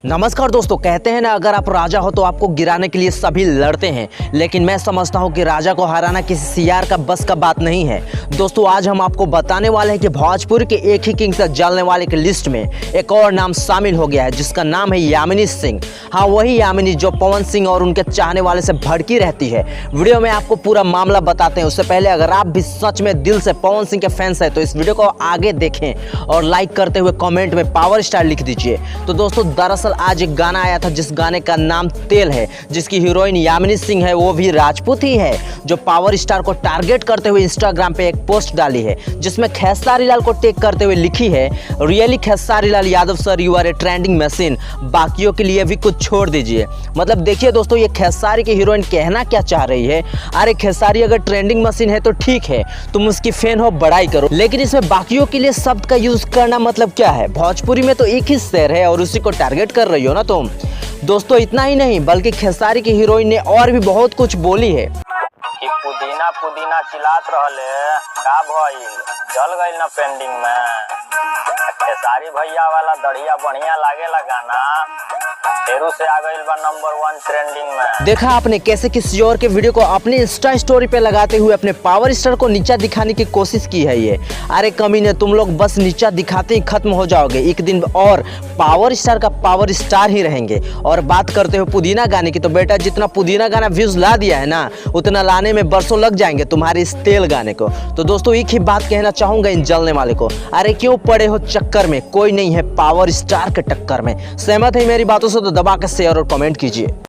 नमस्कार दोस्तों, कहते हैं ना अगर आप राजा हो तो आपको गिराने के लिए सभी लड़ते हैं, लेकिन मैं समझता हूं कि राजा को हराना किसी सियार का बस का बात नहीं है। दोस्तों आज हम आपको बताने वाले हैं कि भोजपुर के एक ही किंग से जलने वाले की लिस्ट में एक और नाम शामिल हो गया है, जिसका नाम है यामिनी सिंह। हाँ, वही यामिनी जो पवन सिंह और उनके चाहने वाले से भड़की रहती है। वीडियो में आपको पूरा मामला बताते हैं। उससे पहले अगर आप भी सच में दिल से पवन सिंह के फैंस हैं तो इस वीडियो को आगे देखें और लाइक करते हुए कॉमेंट में पावर स्टार लिख दीजिए। तो दोस्तों दरअसल आज एक गाना आया था जिस गाने का नाम तेल है, जिसकी हीरोइन यामिनी सिंह है, वो भी राजपूत ही है, जो पावर स्टार को टारगेट करते हुए इंस्टाग्राम पे एक पोस्ट डाली है जिसमें खेसारी लाल को टैग करते हुए लिखी है, really Khesari Lal Yadav sir, you are a trending machine, बाकियों के लिए भी कुछ छोड़ दीजिए। मतलब देखिए दोस्तों, ये खेसारी की हीरोइन कहना क्या चाह रही है। अरे खेसारी अगर ट्रेंडिंग मशीन है तो ठीक है, तुम उसकी फैन हो, बड़ाई करो, लेकिन इसमें बाकियों के लिए शब्द का यूज करना मतलब क्या है। भोजपुरी में तो एक ही शेर है और उसी को टारगेट कर रही हो ना तुम। दोस्तों इतना ही नहीं बल्कि खेसारी की हीरोइन ने और भी बहुत कुछ बोली है कि पुदीना पुदीना चिल्लात रहले का भइल, चल गइल ना पेंडिंग में। खेसारी भैया वाला दढ़िया बढ़िया लागेला गाना, फेरू से आ गइल बा नंबर 1 ट्रेंडिंग में। देखा आपने कैसे किसी और के वीडियो को अपने इंस्टा स्टोरी पे लगाते हुए अपने पावर स्टार को नीचा दिखाने की कोशिश की है ये। अरे कमीने, तुम लोग बस नीचा दिखाते ही खत्म हो जाओगे, एक दिन और पावर स्टार का पावर स्टार ही रहेंगे। और बात करते हो पुदीना गाने की, तो बेटा जितना पुदीना गाना व्यूज ला दिया है ना, उतना लाने में बरसों लग जाएंगे तुम्हारे इस तेल गाने को। तो दोस्तों एक ही बात कहना चाहूंगा इन जलने वाले को, अरे क्यों पड़े हो चक्कर में, कोई नहीं है पावर स्टार के टक्कर में। सहमत है मेरी बातों से तो दबा के शेयर और कमेंट कीजिए।